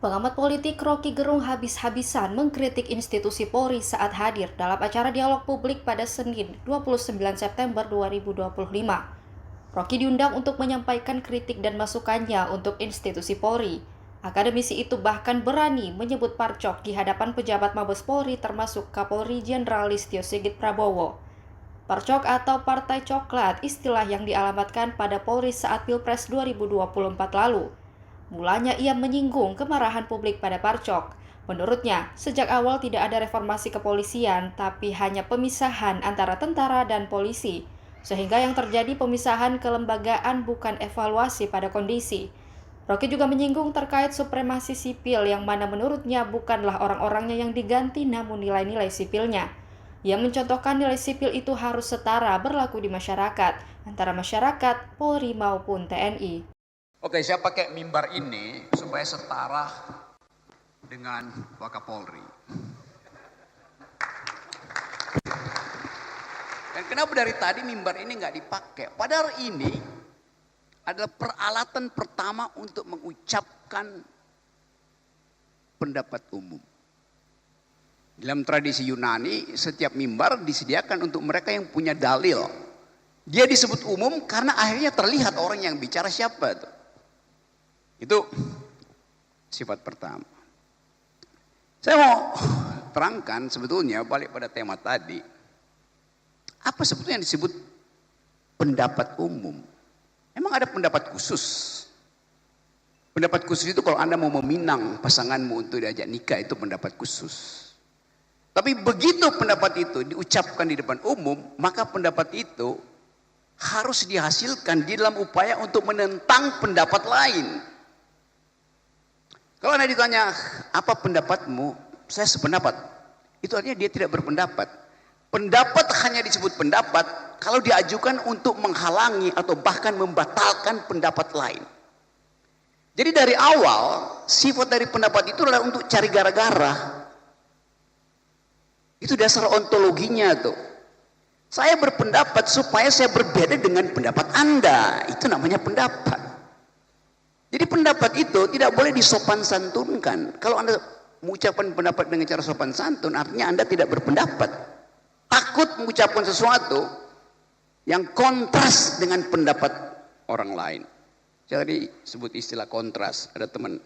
Pengamat politik Rocky Gerung habis-habisan mengkritik institusi Polri saat hadir dalam acara dialog publik pada Senin 29 September 2025. Rocky diundang untuk menyampaikan kritik dan masukannya untuk institusi Polri. Akademisi itu bahkan berani menyebut Parcok di hadapan pejabat Mabes Polri termasuk Kapolri Jenderal Listio Sigit Prabowo. Parcok atau Partai Coklat, istilah yang dialamatkan pada Polri saat Pilpres 2024 lalu. Mulanya ia menyinggung kemarahan publik pada Parcok. Menurutnya, sejak awal tidak ada reformasi kepolisian, tapi hanya pemisahan antara tentara dan polisi. Sehingga yang terjadi pemisahan kelembagaan bukan evaluasi pada kondisi. Rocky juga menyinggung terkait supremasi sipil yang mana menurutnya bukanlah orang-orangnya yang diganti namun nilai-nilai sipilnya. Ia mencontohkan nilai sipil itu harus setara berlaku di masyarakat, antara masyarakat, Polri maupun TNI. Oke, saya pakai mimbar ini supaya setara dengan Wakapolri. Dan kenapa dari tadi mimbar ini nggak dipakai? Padahal ini adalah peralatan pertama untuk mengucapkan pendapat umum. Dalam tradisi Yunani, setiap mimbar disediakan untuk mereka yang punya dalil. Dia disebut umum karena akhirnya terlihat orang yang bicara siapa tuh. Itu sifat pertama. Saya mau terangkan sebetulnya balik pada tema tadi. Apa sebetulnya yang disebut pendapat umum? Emang ada pendapat khusus? Pendapat khusus itu kalau Anda mau meminang pasanganmu untuk diajak nikah, itu pendapat khusus. Tapi begitu pendapat itu diucapkan di depan umum, maka pendapat itu harus dihasilkan di dalam upaya untuk menentang pendapat lain. Kalau Anda ditanya, apa pendapatmu? Saya sependapat. Itu artinya dia tidak berpendapat. Pendapat hanya disebut pendapat kalau diajukan untuk menghalangi atau bahkan membatalkan pendapat lain. Jadi dari awal, sifat dari pendapat itu adalah untuk cari gara-gara. Itu dasar ontologinya tuh. Saya berpendapat supaya saya berbeda dengan pendapat Anda. Itu namanya pendapat. Jadi pendapat itu tidak boleh disopan santunkan. Kalau Anda mengucapkan pendapat dengan cara sopan santun, artinya Anda tidak berpendapat. Takut mengucapkan sesuatu yang kontras dengan pendapat orang lain. Saya tadi sebut istilah kontras. Ada teman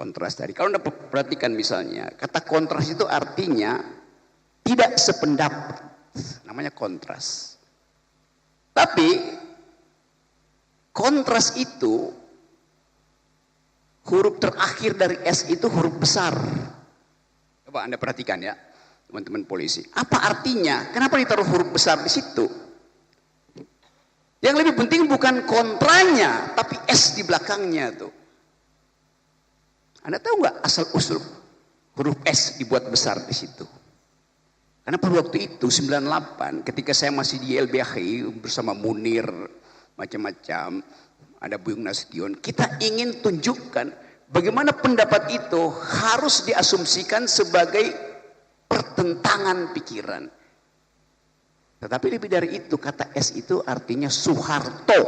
kontras tadi. Kalau Anda perhatikan misalnya, kata kontras itu artinya tidak sependapat. Namanya kontras. Tapi kontras itu huruf terakhir dari S itu huruf besar. Coba Anda perhatikan ya, teman-teman polisi. Apa artinya? Kenapa ditaruh huruf besar di situ? Yang lebih penting bukan kontranya, tapi S di belakangnya tuh. Anda tahu nggak asal usul huruf S dibuat besar di situ? Karena pada waktu itu 98, ketika saya masih di LBH bersama Munir, macam-macam, ada Buyung Nasution, kita ingin tunjukkan bagaimana pendapat itu harus diasumsikan sebagai pertentangan pikiran. Tetapi lebih dari itu, kata S itu artinya Soeharto.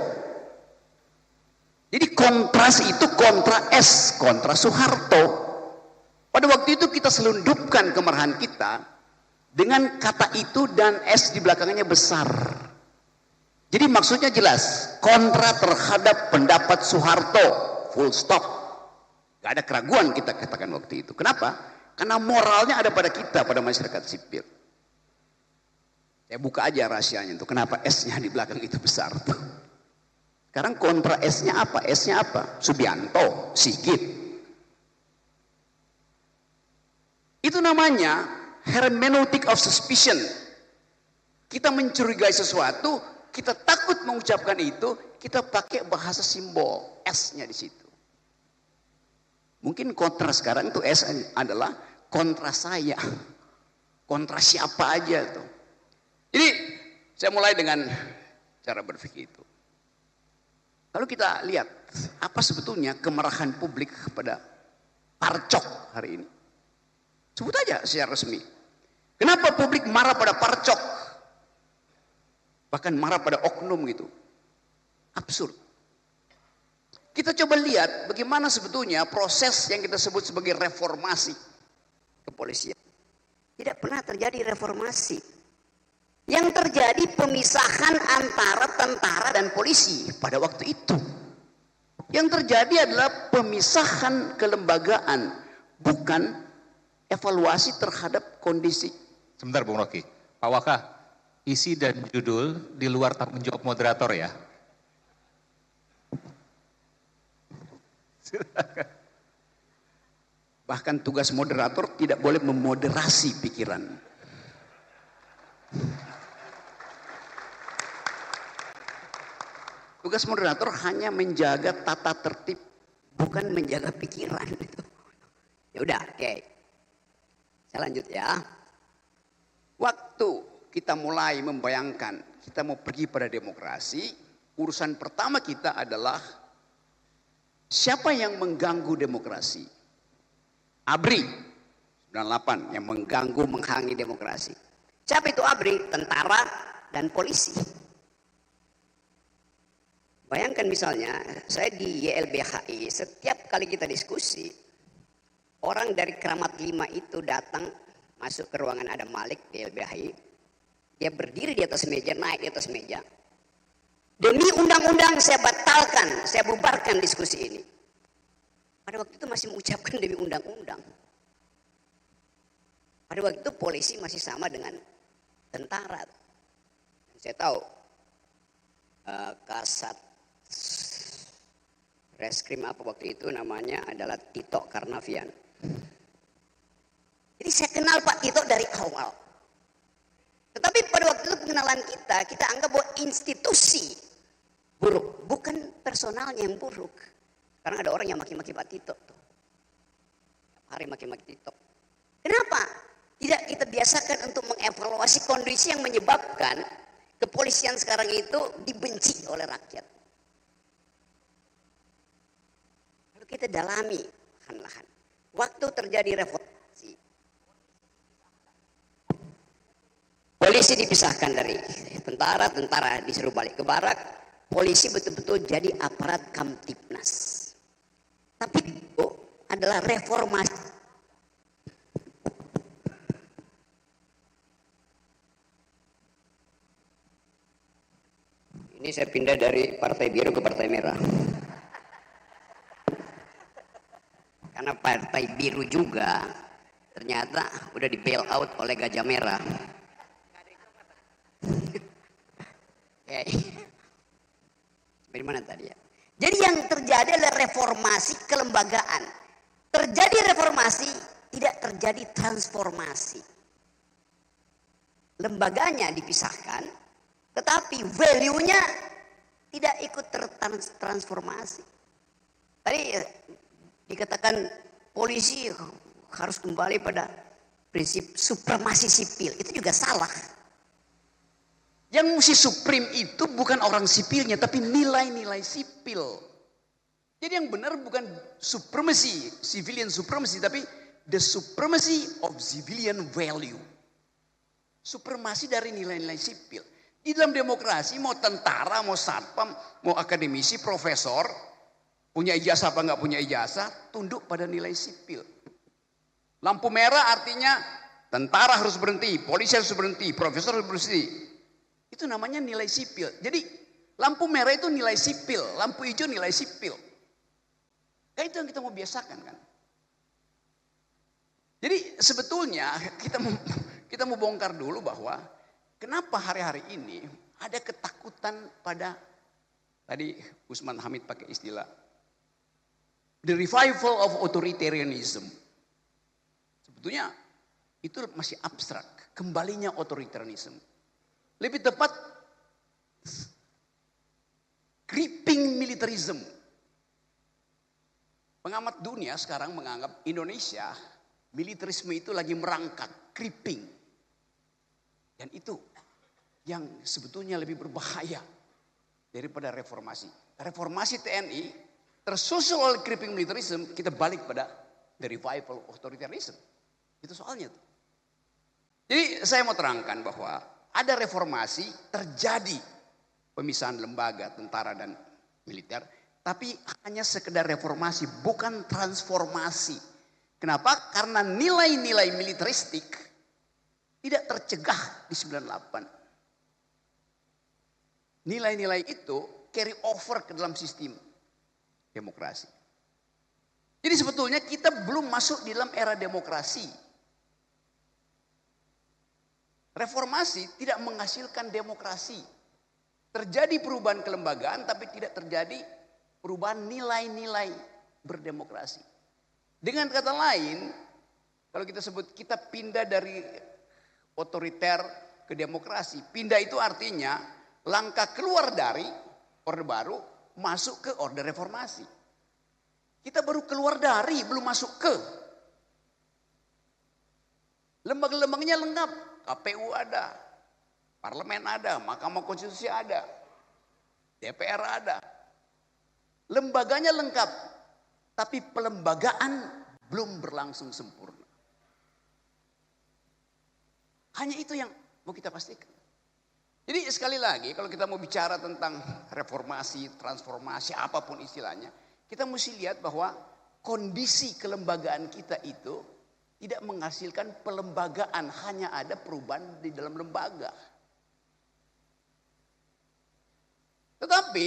Jadi kontras itu kontra S, kontra Soeharto. Pada waktu itu kita selundupkan kemarahan kita dengan kata itu dan S di belakangnya besar. Jadi maksudnya jelas, kontra terhadap pendapat Soeharto, full stop. Gak ada keraguan kita katakan waktu itu. Kenapa? Karena moralnya ada pada kita, pada masyarakat sipil. Saya buka aja rahasianya itu, kenapa S-nya di belakang itu besar. Sekarang kontra S-nya apa? S-nya apa? Subianto, Sigit. Itu namanya hermeneutic of suspicion. Kita mencurigai sesuatu, kita takut mengucapkan itu, kita pakai bahasa simbol S-nya di situ. Mungkin kontra sekarang itu S adalah kontra saya, kontra siapa aja tuh. Jadi saya mulai dengan cara berpikir itu. Kalau kita lihat apa sebetulnya kemarahan publik kepada Parcok hari ini, sebut aja secara resmi. Kenapa publik marah pada Parcok? Bahkan marah pada oknum gitu. Absurd. Kita coba lihat bagaimana sebetulnya proses yang kita sebut sebagai reformasi kepolisian. Tidak pernah terjadi reformasi. Yang terjadi pemisahan antara tentara dan polisi pada waktu itu. Yang terjadi adalah pemisahan kelembagaan, bukan evaluasi terhadap kondisi. Sebentar Bung Rocky. Pak Waka, isi dan judul di luar tanggung jawab moderator ya. Silakan. Bahkan tugas moderator tidak boleh memoderasi pikiran. Tugas moderator hanya menjaga tata tertib, bukan menjaga pikiran. Ya udah, oke. Saya lanjut ya. Waktu kita mulai membayangkan kita mau pergi pada demokrasi, urusan pertama kita adalah siapa yang mengganggu demokrasi? ABRI 98 yang mengganggu, menghalangi demokrasi. Siapa itu ABRI? Tentara dan polisi. Bayangkan misalnya, saya di YLBHI, setiap kali kita diskusi, orang dari Kramat 5 itu datang, masuk ke ruangan Adam Malik di YLBHI, dia berdiri di atas meja, naik di atas meja. Demi undang-undang saya batalkan, saya bubarkan diskusi ini. Pada waktu itu masih mengucapkan demi undang-undang. Pada waktu itu polisi masih sama dengan tentara. Saya tahu Kasat Reskrim apa waktu itu namanya adalah Tito Karnavian. Jadi saya kenal Pak Tito dari awal. Tetapi pada waktu itu pengenalan kita anggap bahwa institusi buruk, bukan personalnya yang buruk. Karena ada orang yang maki-maki Pak Tito tuh. Hari maki-maki Tito. Kenapa? Tidak kita biasakan untuk mengevaluasi kondisi yang menyebabkan kepolisian sekarang itu dibenci oleh rakyat. Lalu kita dalami lahan-lahan. Waktu terjadi reformasi, polisi dipisahkan dari tentara, tentara disuruh balik ke barak, polisi betul-betul jadi aparat Kamtibnas. Tapi itu adalah reformasi. Ini saya pindah dari Partai Biru ke Partai Merah. Karena Partai Biru juga ternyata udah di bail out oleh Gajah Merah. Dari mana tadi ya? Jadi yang terjadi adalah reformasi kelembagaan. Terjadi reformasi, tidak terjadi transformasi. Lembaganya dipisahkan, tetapi value-nya tidak ikut tertransformasi. Tadi dikatakan polisi harus kembali pada prinsip supremasi sipil. Itu juga salah. Yang mesti supreme itu bukan orang sipilnya, tapi nilai-nilai sipil. Jadi yang benar bukan supremacy, civilian supremacy, tapi the supremacy of civilian value. Supremasi dari nilai-nilai sipil. Di dalam demokrasi mau tentara, mau satpam, mau akademisi, profesor, punya ijazah apa enggak punya ijazah, tunduk pada nilai sipil. Lampu merah artinya tentara harus berhenti, polisi harus berhenti, profesor harus berhenti. Itu namanya nilai sipil. Jadi lampu merah itu nilai sipil, lampu hijau nilai sipil. Kan itu yang kita mau biasakan kan. Jadi sebetulnya kita mau bongkar dulu bahwa kenapa hari-hari ini ada ketakutan pada, tadi Usman Hamid pakai istilah the revival of authoritarianism. Sebetulnya itu masih abstrak, kembalinya otoritarianisme. Lebih tepat creeping militarism. Pengamat dunia sekarang menganggap Indonesia militerisme itu lagi merangkak, creeping. Dan itu yang sebetulnya lebih berbahaya daripada reformasi. Reformasi TNI tersusul oleh creeping militarism, kita balik pada the revival of authoritarianism. Itu soalnya tuh. Jadi saya mau terangkan bahwa ada reformasi, terjadi pemisahan lembaga tentara dan militer, Tapi hanya sekedar reformasi, bukan transformasi. Kenapa? Karena nilai-nilai militeristik tidak tercegah di 98. Nilai-nilai itu carry over ke dalam sistem demokrasi. Jadi sebetulnya kita belum masuk di dalam era demokrasi. Reformasi tidak menghasilkan demokrasi. Terjadi perubahan kelembagaan tapi tidak terjadi perubahan nilai-nilai berdemokrasi. Dengan kata lain, kalau kita sebut kita pindah dari otoriter ke demokrasi. Pindah itu artinya langkah keluar dari orde baru masuk ke orde reformasi. Kita baru keluar dari, belum masuk ke. Lembaga-lembaganya lengkap. KPU ada, parlemen ada, Mahkamah Konstitusi ada, DPR ada. Lembaganya lengkap, tapi pelembagaan belum berlangsung sempurna. Hanya itu yang mau kita pastikan. Jadi sekali lagi kalau kita mau bicara tentang reformasi, transformasi, apapun istilahnya, kita mesti lihat bahwa kondisi kelembagaan kita itu tidak menghasilkan pelembagaan, hanya ada perubahan di dalam lembaga. Tetapi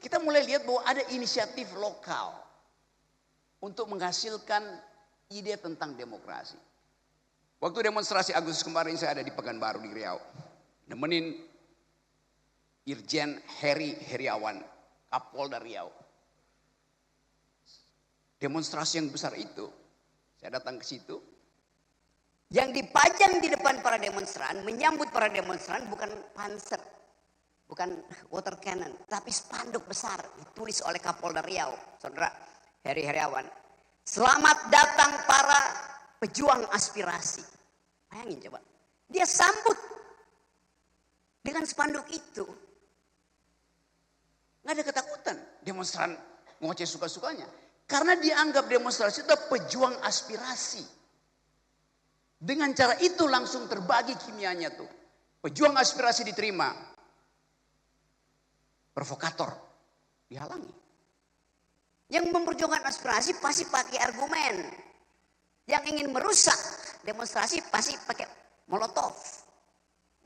kita mulai lihat bahwa ada inisiatif lokal untuk menghasilkan ide tentang demokrasi. Waktu demonstrasi Agustus kemarin saya ada di Pekanbaru di Riau. Nemenin Irjen Heri Heriawan, Kapolda Riau. Demonstrasi yang besar itu, saya datang ke situ. Yang dipajang di depan para demonstran, menyambut para demonstran bukan panser, bukan water cannon, tapi spanduk besar ditulis oleh Kapolda Riau, Saudara Heri Heriawan. Selamat datang para pejuang aspirasi. Bayangin coba. Dia sambut dengan spanduk itu. Nggak ada ketakutan. Demonstran ngoceh suka-sukanya. Karena dianggap demonstrasi itu pejuang aspirasi. Dengan cara itu langsung terbagi kimianya tuh. Pejuang aspirasi diterima. Provokator dihalangi. Yang memperjuangkan aspirasi pasti pakai argumen. Yang ingin merusak demonstrasi pasti pakai molotov.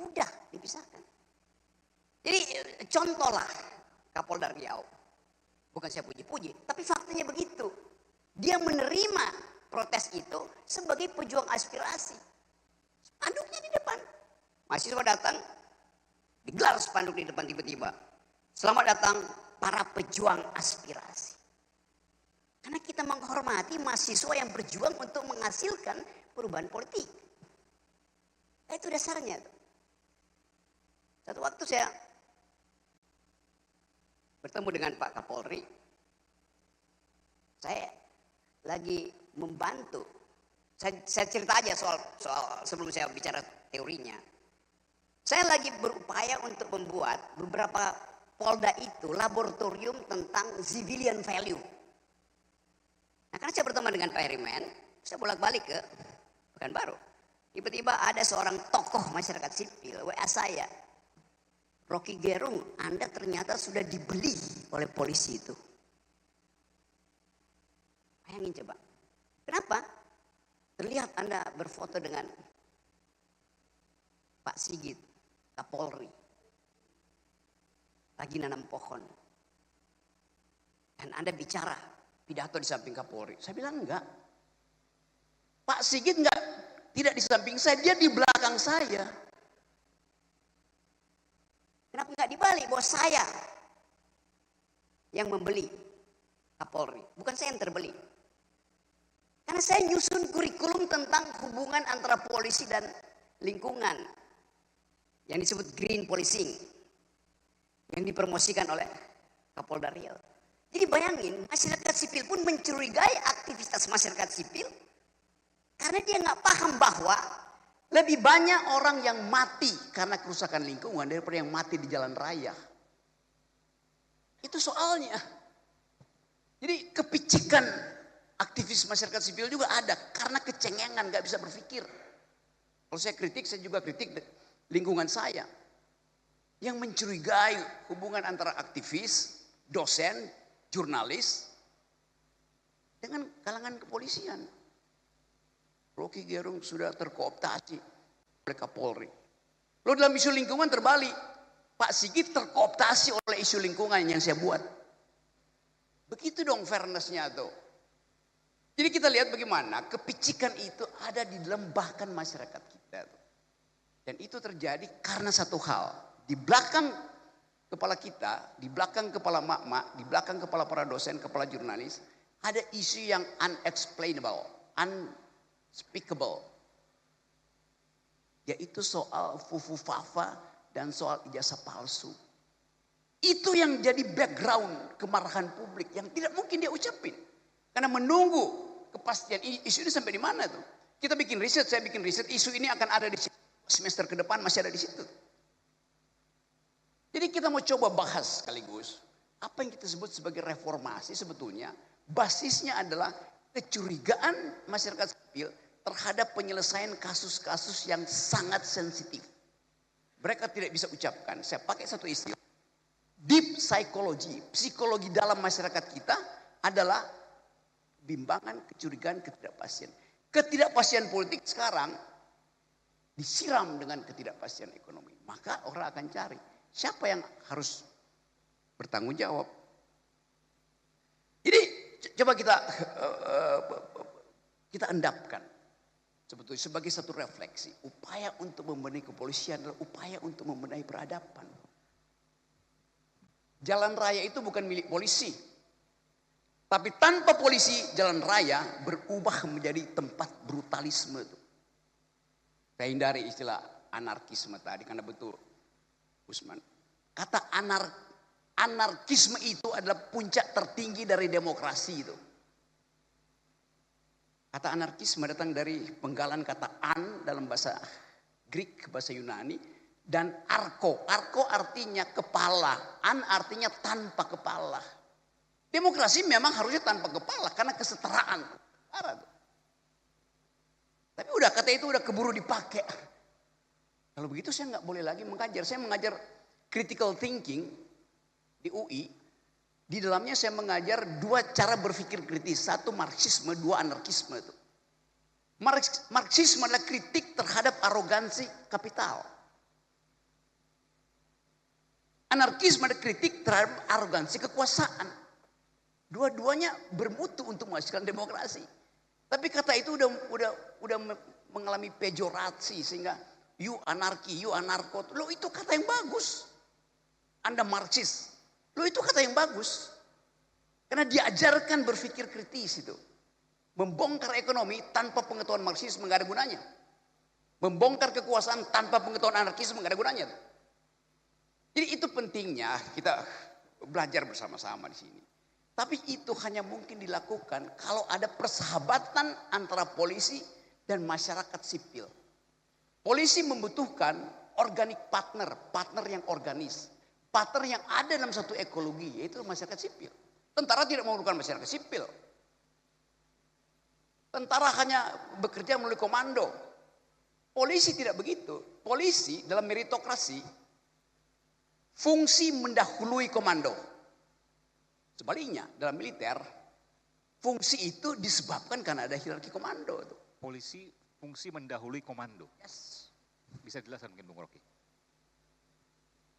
Udah dipisahkan. Jadi contohlah Kapolda Riau. Bukan saya puji-puji, tapi faktanya begitu. Dia menerima protes itu sebagai pejuang aspirasi. Spanduknya di depan. Mahasiswa datang, digelar spanduk di depan tiba-tiba. Selamat datang para pejuang aspirasi. Karena kita menghormati mahasiswa yang berjuang untuk menghasilkan perubahan politik. Itu dasarnya. Satu waktu saya bertemu dengan Pak Kapolri. Saya lagi membantu. Saya cerita aja soal sebelum saya bicara teorinya. Saya lagi berupaya untuk membuat beberapa Polda itu laboratorium tentang civilian value. Nah, karena saya berteman dengan Pak Herimen, saya bolak-balik ke Pekanbaru. Tiba-tiba ada seorang tokoh masyarakat sipil WA saya. Rocky Gerung, Anda ternyata sudah dibeli oleh polisi itu. Bayangin coba. Kenapa? Terlihat Anda berfoto dengan Pak Sigit, Kapolri. Lagi nanam pohon. Dan Anda bicara, pidato di samping Kapolri. Saya bilang enggak. Pak Sigit tidak di samping saya, dia di belakang saya. Kenapa enggak dibalik bahwa saya yang membeli Kapolri, bukan saya yang terbeli. Karena saya nyusun kurikulum tentang hubungan antara polisi dan lingkungan yang disebut green policing yang dipromosikan oleh Kapolda Riau. Jadi bayangin, masyarakat sipil pun mencurigai aktivitas masyarakat sipil karena dia nggak paham bahwa lebih banyak orang yang mati karena kerusakan lingkungan daripada yang mati di jalan raya. Itu soalnya. Jadi kepicikan aktivis masyarakat sipil juga ada karena kecengengan, nggak bisa berpikir. Kalau saya kritik, saya juga kritik lingkungan saya yang mencurigai hubungan antara aktivis, dosen, jurnalis dengan kalangan kepolisian. Rocky Gerung sudah terkooptasi oleh Kapolri. Lo dalam isu lingkungan terbalik. Pak Sigit terkooptasi oleh isu lingkungan yang saya buat. Begitu dong fairness-nya tuh. Jadi kita lihat bagaimana kepicikan itu ada di dalam bahkan masyarakat kita. Dan itu terjadi karena satu hal. Di belakang kepala kita, di belakang kepala mak-mak, di belakang kepala para dosen, kepala jurnalis, ada isu yang unexplainable, unspeakable. Yaitu soal fufu-fafa dan soal ijazah palsu. Itu yang jadi background kemarahan publik yang tidak mungkin dia ucapin. Karena menunggu kepastian isu ini sampai di mana tuh. Kita bikin riset, saya bikin riset, isu ini akan ada di semester ke depan masih ada di situ. Jadi kita mau coba bahas sekaligus apa yang kita sebut sebagai reformasi sebetulnya basisnya adalah kecurigaan masyarakat sipil terhadap penyelesaian kasus-kasus yang sangat sensitif. Mereka tidak bisa ucapkan, saya pakai satu istilah, deep psychology, psikologi dalam masyarakat kita adalah bimbangan, kecurigaan, ketidakpastian. Ketidakpastian politik sekarang disiram dengan ketidakpastian ekonomi. Maka orang akan cari siapa yang harus bertanggung jawab. Jadi coba kita endapkan sebetulnya sebagai satu refleksi. Upaya untuk membenahi kepolisian adalah upaya untuk membenahi peradaban. Jalan raya itu bukan milik polisi. Tapi tanpa polisi, jalan raya berubah menjadi tempat brutalisme. Saya hindari istilah anarkisme tadi karena betul, Usman. Kata anarkisme itu adalah puncak tertinggi dari demokrasi itu. Kata anarkisme datang dari penggalan kata an dalam bahasa Greek, bahasa Yunani. Dan arko. Arko artinya kepala. An artinya tanpa kepala. Demokrasi memang harusnya tanpa kepala karena kesetaraan. Tapi udah kata itu udah keburu dipakai. Kalau begitu saya nggak boleh lagi mengajar. Saya mengajar critical thinking di UI. Di dalamnya saya mengajar dua cara berpikir kritis. Satu Marxisme, dua anarkisme. Itu. Marxisme adalah kritik terhadap arogansi kapital. Anarkisme adalah kritik terhadap arogansi kekuasaan. Dua-duanya bermutu untuk menghasilkan demokrasi. Tapi kata itu udah mengalami pejorasi sehingga you anarki, you anarko. Lo itu kata yang bagus. Anda Marxis. Lo itu kata yang bagus. Karena diajarkan berpikir kritis itu. Membongkar ekonomi tanpa pengetahuan Marxisme nggak ada gunanya. Membongkar kekuasaan tanpa pengetahuan anarkisme nggak ada gunanya. Jadi itu pentingnya kita belajar bersama-sama di sini. Tapi itu hanya mungkin dilakukan kalau ada persahabatan antara polisi dan masyarakat sipil. Polisi membutuhkan organic partner, partner yang organis. Partner yang ada dalam satu ekologi, yaitu masyarakat sipil. Tentara tidak memerlukan masyarakat sipil. Tentara hanya bekerja melalui komando. Polisi tidak begitu. Polisi dalam meritokrasi, fungsi mendahului komando. Sebaliknya dalam militer fungsi itu disebabkan karena ada hierarki komando. Polisi fungsi mendahului komando. Yes. Bisa jelaskan mungkin Bung Rocky?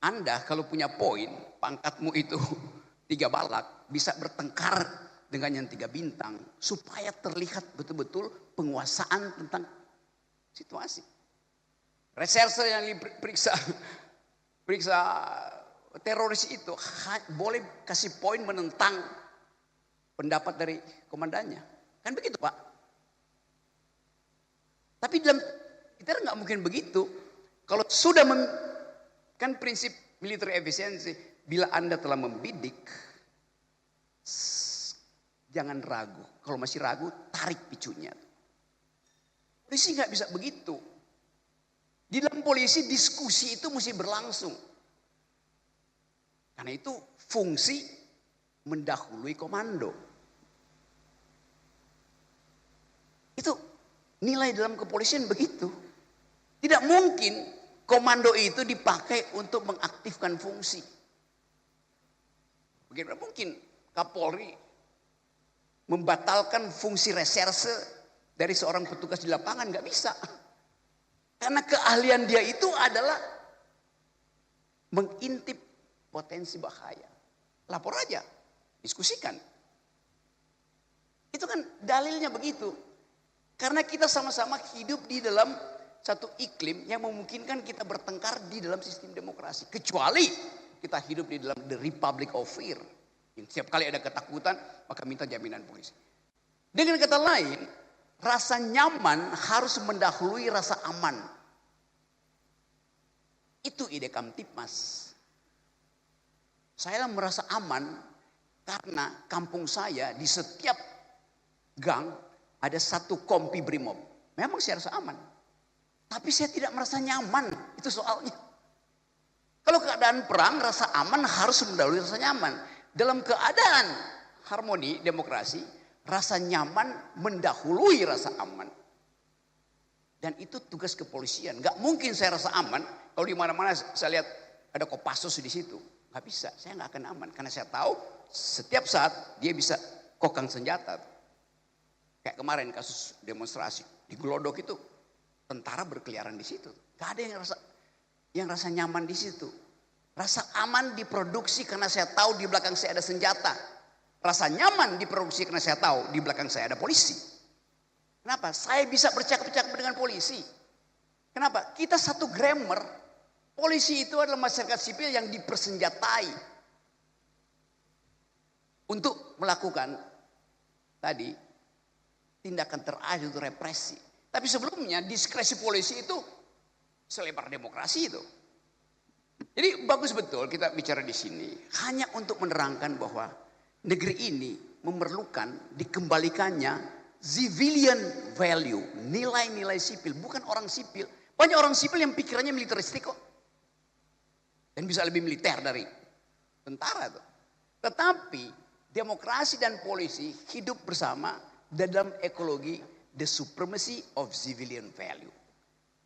Anda kalau punya poin pangkatmu itu 3 balak bisa bertengkar dengan yang 3 bintang supaya terlihat betul-betul penguasaan tentang situasi. Reserse yang diperiksa teroris itu boleh kasih poin menentang pendapat dari komandannya. Kan begitu Pak. Tapi dalam kita nggak mungkin begitu. Kalau sudah kan prinsip military efficiency, bila Anda telah membidik, jangan ragu. Kalau masih ragu, tarik picunya. Polisi nggak bisa begitu. Di dalam polisi diskusi itu mesti berlangsung. Karena itu fungsi mendahului komando. Itu nilai dalam kepolisian begitu. Tidak mungkin komando itu dipakai untuk mengaktifkan fungsi. Bagaimana mungkin Kapolri membatalkan fungsi reserse dari seorang petugas di lapangan, nggak bisa. Karena keahlian dia itu adalah mengintip potensi bahaya. Lapor aja, diskusikan. Itu kan dalilnya begitu. Karena kita sama-sama hidup di dalam satu iklim yang memungkinkan kita bertengkar di dalam sistem demokrasi. Kecuali kita hidup di dalam the republic of fear. Yang setiap kali ada ketakutan, maka minta jaminan polisi. Dengan kata lain, rasa nyaman harus mendahului rasa aman. Itu ide Kamtipmas. Saya merasa aman karena kampung saya di setiap gang ada satu kompi brimob. Memang saya rasa aman. Tapi saya tidak merasa nyaman, itu soalnya. Kalau keadaan perang, rasa aman harus mendahului rasa nyaman. Dalam keadaan harmoni, demokrasi, rasa nyaman mendahului rasa aman. Dan itu tugas kepolisian. Gak mungkin saya rasa aman kalau di mana-mana saya lihat ada Kopassus di situ. Gak bisa, saya gak akan aman. Karena saya tahu setiap saat dia bisa kokang senjata. Kayak kemarin kasus demonstrasi di Glodok itu. Tentara berkeliaran di situ. Gak ada yang rasa nyaman di situ. Rasa aman diproduksi karena saya tahu di belakang saya ada senjata. Rasa nyaman diproduksi karena saya tahu di belakang saya ada polisi. Kenapa? Saya bisa bercakap-cakap dengan polisi. Kenapa? Kita satu grammar. Polisi itu adalah masyarakat sipil yang dipersenjatai. Untuk melakukan tadi tindakan terakhir itu represi. Tapi sebelumnya diskresi polisi itu selebar demokrasi itu. Jadi bagus betul kita bicara di sini hanya untuk menerangkan bahwa negeri ini memerlukan dikembalikannya civilian value, nilai-nilai sipil, bukan orang sipil. Banyak orang sipil yang pikirannya militeristik kok. Dan bisa lebih militer dari tentara tuh. Tetapi demokrasi dan polisi hidup bersama dalam ekologi the supremacy of civilian value.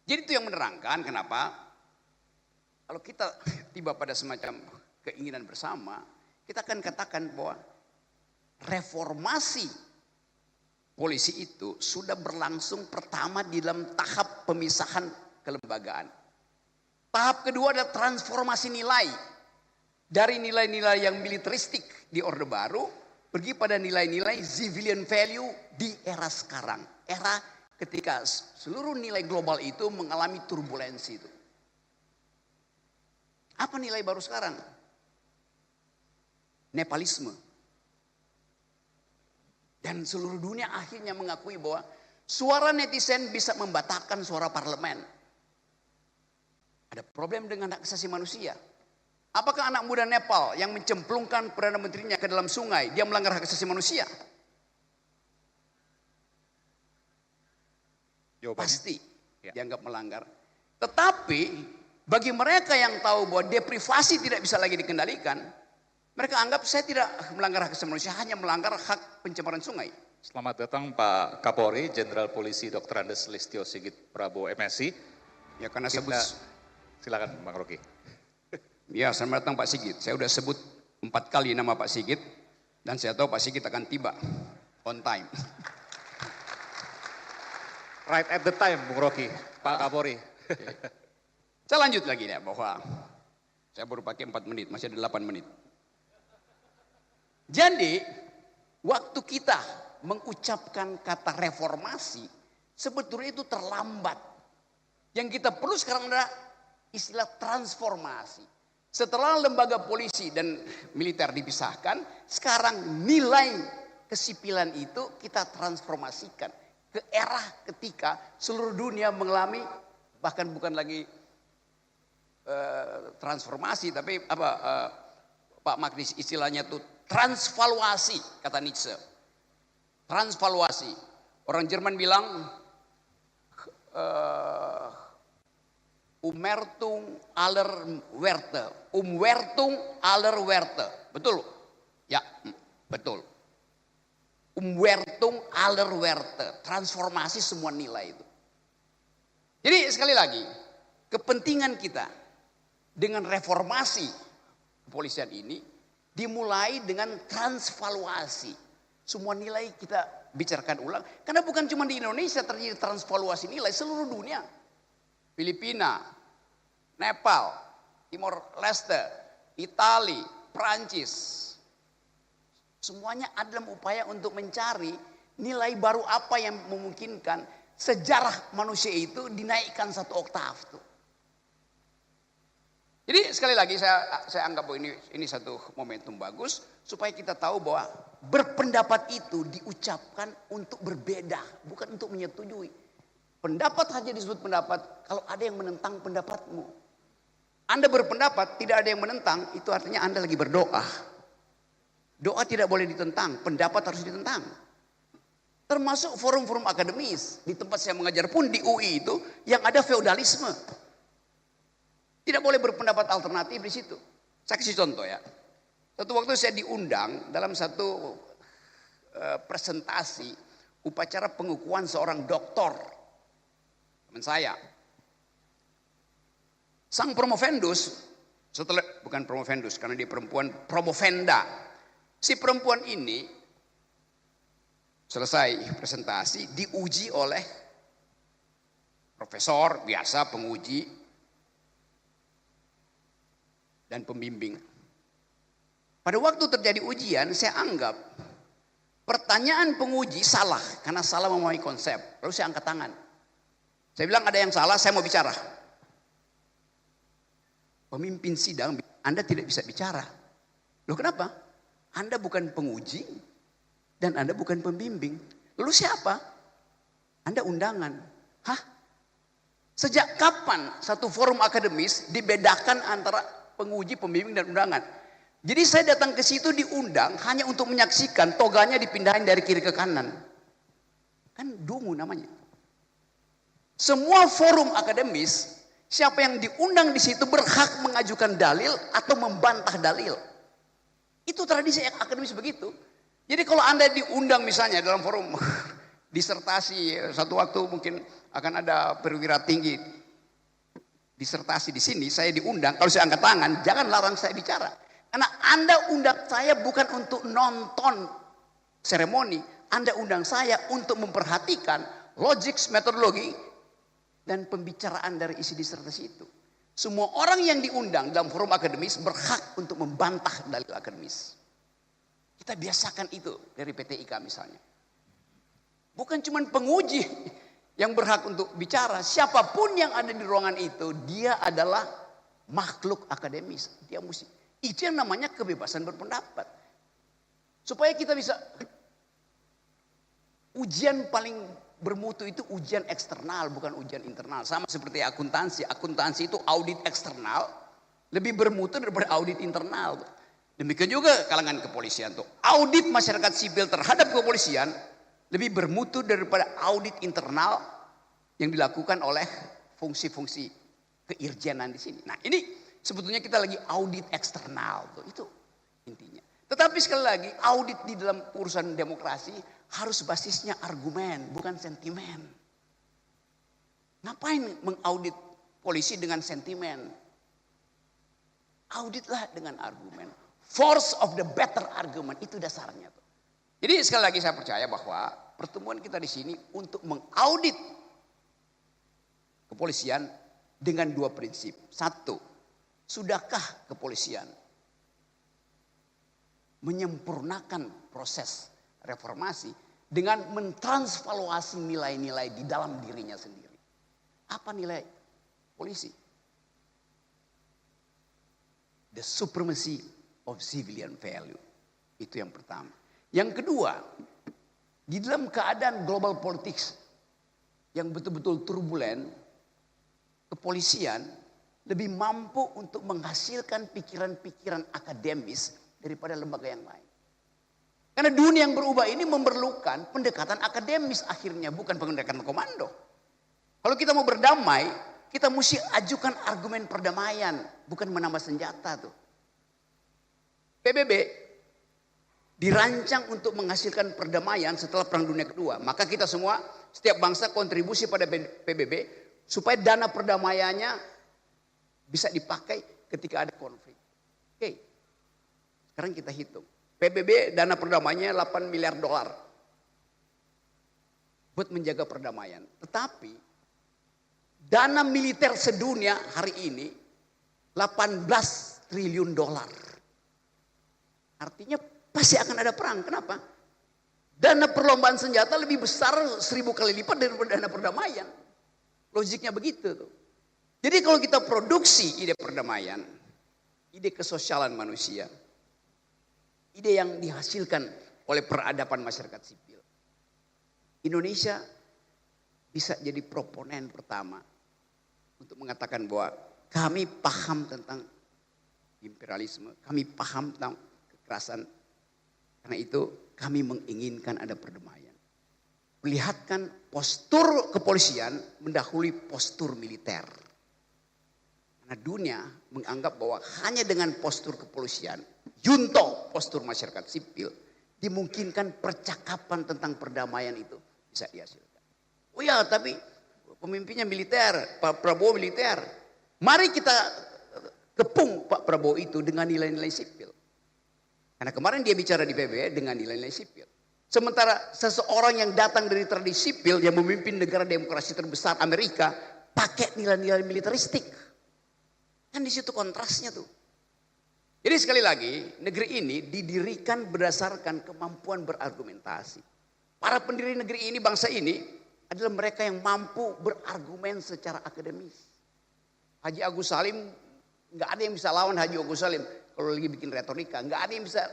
Jadi itu yang menerangkan kenapa kalau kita tiba pada semacam keinginan bersama, kita akan katakan bahwa reformasi polisi itu sudah berlangsung pertama di dalam tahap pemisahan kelembagaan. Tahap kedua adalah transformasi nilai. Dari nilai-nilai yang militeristik di Orde Baru, pergi pada nilai-nilai civilian value di era sekarang. Era ketika seluruh nilai global itu mengalami turbulensi itu. Apa nilai baru sekarang? Nepalisme. Dan seluruh dunia akhirnya mengakui bahwa suara netizen bisa membatalkan suara parlemen. Ada problem dengan hak asasi manusia. Apakah anak muda Nepal yang mencemplungkan Perdana Menterinya ke dalam sungai, dia melanggar hak asasi manusia? Jawabannya? Pasti Ya. dianggap melanggar. Tetapi bagi mereka yang tahu bahwa deprivasi tidak bisa lagi dikendalikan, mereka anggap saya tidak melanggar hak asasi manusia, hanya melanggar hak pencemaran sungai. Selamat datang Pak Kapolri, Jenderal Polisi Dr. Andes Listio Sigit Prabowo MSI. Ya karena Silakan Bang Rocky. Ya selamat datang Pak Sigit. Saya sudah sebut 4 kali nama Pak Sigit dan saya tahu Pak Sigit akan tiba on time. Right at the time Bung Rocky, Pak Kapolri. Saya lanjut lagi ya bahwa saya baru pakai 4 menit, masih ada 8 menit. Jadi waktu kita mengucapkan kata reformasi sebetulnya itu terlambat. Yang kita perlu sekarang adalah istilah transformasi. Setelah lembaga polisi dan militer dipisahkan, sekarang nilai kesipilan itu kita transformasikan ke era ketika seluruh dunia mengalami bahkan bukan lagi transformasi tapi Pak Magnis istilahnya itu transvaluasi kata Nietzsche. Transvaluasi. Orang Jerman bilang Umwertung aller Werte. Umwertung aller Werte. Betul? Ya, betul. Umwertung aller Werte. Transformasi semua nilai itu. Jadi sekali lagi, kepentingan kita dengan reformasi kepolisian ini dimulai dengan transvaluasi. Semua nilai kita bicarakan ulang. Karena bukan cuma di Indonesia terjadi transvaluasi nilai, seluruh dunia. Filipina, Nepal, Timor Leste, Italia, Prancis. Semuanya ada dalam upaya untuk mencari nilai baru apa yang memungkinkan sejarah manusia itu dinaikkan satu oktav tuh. Jadi sekali lagi saya anggap bahwa ini satu momentum bagus supaya kita tahu bahwa berpendapat itu diucapkan untuk berbeda, bukan untuk menyetujui. Pendapat saja disebut pendapat kalau ada yang menentang pendapatmu. Anda berpendapat tidak ada yang menentang, itu artinya Anda lagi berdoa. Doa tidak boleh ditentang, pendapat harus ditentang. Termasuk forum-forum akademis. Di tempat saya mengajar pun di UI itu yang ada feodalisme. Tidak boleh berpendapat alternatif di situ. Saya kasih contoh ya. Satu waktu saya diundang dalam satu presentasi upacara pengukuhan seorang doktor. Teman saya. Sang promovendus, bukan promovendus karena dia perempuan, promovenda. Si perempuan ini selesai presentasi diuji oleh profesor biasa, penguji dan pembimbing. Pada waktu terjadi ujian, saya anggap pertanyaan penguji salah karena salah memahami konsep. Lalu saya angkat tangan. Saya bilang ada yang salah, saya mau bicara. Pemimpin sidang, Anda tidak bisa bicara. Loh kenapa? Anda bukan penguji dan Anda bukan pembimbing. Lalu siapa? Anda undangan. Hah? Sejak kapan satu forum akademis dibedakan antara penguji, pembimbing dan undangan? Jadi saya datang ke situ diundang hanya untuk menyaksikan toganya dipindahin dari kiri ke kanan. Kan dungu namanya. Semua forum akademis, siapa yang diundang di situ berhak mengajukan dalil atau membantah dalil. Itu tradisi akademis begitu. Jadi kalau Anda diundang misalnya dalam forum disertasi, satu waktu mungkin akan ada perwira tinggi disertasi di sini, saya diundang, kalau saya angkat tangan, jangan larang saya bicara. Karena Anda undang saya bukan untuk nonton seremoni, Anda undang saya untuk memperhatikan logik, metodologi, dan pembicaraan dari isi disertasi itu. Semua orang yang diundang dalam forum akademis berhak untuk membantah dalil akademis. Kita biasakan itu dari PT IKA misalnya. Bukan cuma penguji yang berhak untuk bicara. Siapapun yang ada di ruangan itu, dia adalah makhluk akademis. Dia mesti. Itu yang namanya kebebasan berpendapat. Supaya kita bisa. Ujian paling bermutu itu ujian eksternal, bukan ujian internal. Sama seperti akuntansi. Akuntansi itu audit eksternal. Lebih bermutu daripada audit internal. Demikian juga kalangan kepolisian tuh. Audit masyarakat sipil terhadap kepolisian lebih bermutu daripada audit internal yang dilakukan oleh fungsi-fungsi keirjenan di sini. Nah ini sebetulnya kita lagi audit eksternal tuh, itu intinya. Tetapi sekali lagi audit di dalam urusan demokrasi harus basisnya argumen, bukan sentimen. Ngapain mengaudit polisi dengan sentimen? Auditlah dengan argumen. Force of the better argument, itu dasarnya tuh. Jadi sekali lagi saya percaya bahwa pertemuan kita di sini untuk mengaudit kepolisian dengan dua prinsip. Satu, sudahkah kepolisian menyempurnakan proses reformasi dengan mentransvaluasi nilai-nilai di dalam dirinya sendiri? Apa nilai polisi? The supremacy of civilian value. Itu yang pertama. Yang kedua, di dalam keadaan global politics yang betul-betul turbulen, kepolisian lebih mampu untuk menghasilkan pikiran-pikiran akademis daripada lembaga yang lain. Karena dunia yang berubah ini memerlukan pendekatan akademis akhirnya, bukan pendekatan komando. Kalau kita mau berdamai, kita mesti ajukan argumen perdamaian, bukan menambah senjata tuh. PBB dirancang untuk menghasilkan perdamaian setelah Perang Dunia Kedua. Maka kita semua, setiap bangsa kontribusi pada PBB supaya dana perdamaiannya bisa dipakai ketika ada konflik. Oke. Sekarang kita hitung. PBB dana perdamaiannya 8 miliar dolar. Buat menjaga perdamaian. Tetapi dana militer sedunia hari ini 18 triliun dolar. Artinya pasti akan ada perang. Kenapa? Dana perlombaan senjata lebih besar 1000 kali lipat daripada dana perdamaian. Logiknya begitu tuh. Jadi kalau kita produksi ide perdamaian, ide kesosialan manusia, ide yang dihasilkan oleh peradaban masyarakat sipil, Indonesia bisa jadi proponen pertama untuk mengatakan bahwa kami paham tentang imperialisme, kami paham tentang kekerasan. Karena itu kami menginginkan ada perdamaian. Perlihatkan postur kepolisian mendahului postur militer. Karena dunia menganggap bahwa hanya dengan postur kepolisian, junto postur masyarakat sipil, dimungkinkan percakapan tentang perdamaian itu bisa dihasilkan. Oh ya, tapi pemimpinnya militer, Pak Prabowo militer. Mari kita kepung Pak Prabowo itu dengan nilai-nilai sipil. Karena kemarin dia bicara di PBB dengan nilai-nilai sipil. Sementara seseorang yang datang dari tradisi sipil yang memimpin negara demokrasi terbesar Amerika pakai nilai-nilai militeristik. Kan di situ kontrasnya tuh. Jadi sekali lagi, negeri ini didirikan berdasarkan kemampuan berargumentasi. Para pendiri negeri ini, bangsa ini adalah mereka yang mampu berargumen secara akademis. Haji Agus Salim, nggak ada yang bisa lawan Haji Agus Salim kalau lagi bikin retorika. Nggak ada yang bisa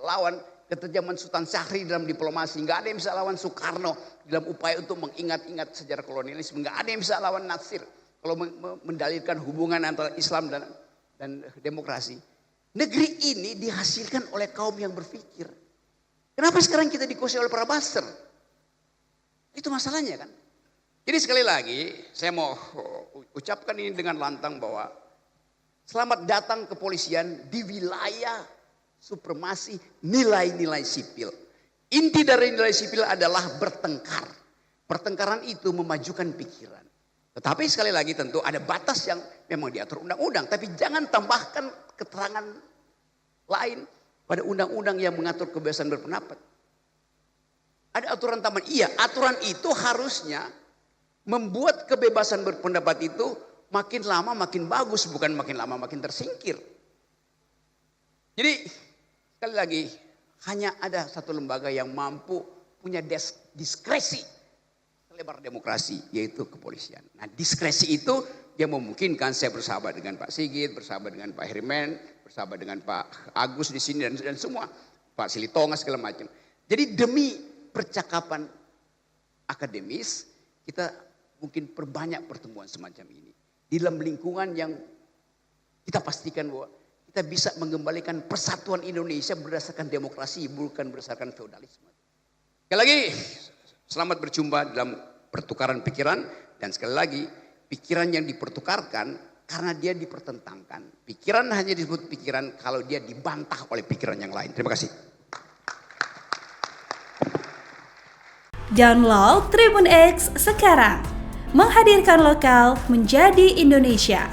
lawan keterjaman Sultan Syahrir dalam diplomasi. Nggak ada yang bisa lawan Soekarno dalam upaya untuk mengingat-ingat sejarah kolonialisme. Nggak ada yang bisa lawan Natsir kalau mendalilkan hubungan antara Islam dan demokrasi. Negeri ini dihasilkan oleh kaum yang berpikir. Kenapa sekarang kita dikuasai oleh para buzzer? Itu masalahnya kan. Jadi sekali lagi saya mau ucapkan ini dengan lantang bahwa selamat datang kepolisian di wilayah supremasi nilai-nilai sipil. Inti dari nilai sipil adalah bertengkar. Pertengkaran itu memajukan pikiran. Tetapi sekali lagi tentu ada batas yang memang diatur undang-undang. Tapi jangan tambahkan keterangan lain pada undang-undang yang mengatur kebebasan berpendapat. Ada aturan taman. Iya, aturan itu harusnya membuat kebebasan berpendapat itu makin lama makin bagus. Bukan makin lama makin tersingkir. Jadi sekali lagi hanya ada satu lembaga yang mampu punya diskresi lebar demokrasi, yaitu kepolisian. Nah, diskresi itu yang memungkinkan saya bersahabat dengan Pak Sigit, bersahabat dengan Pak Herman, bersahabat dengan Pak Agus di sini dan semua, Pak Silitonga segala macam. Jadi demi percakapan akademis kita mungkin perbanyak pertemuan semacam ini di dalam lingkungan yang kita pastikan bahwa kita bisa mengembalikan persatuan Indonesia berdasarkan demokrasi bukan berdasarkan feodalisme. Sekali lagi selamat berjumpa dalam pertukaran pikiran dan sekali lagi pikiran yang dipertukarkan karena dia dipertentangkan. Pikiran hanya disebut pikiran kalau dia dibantah oleh pikiran yang lain. Terima kasih. Download Tribun X sekarang. Menghadirkan lokal menjadi Indonesia.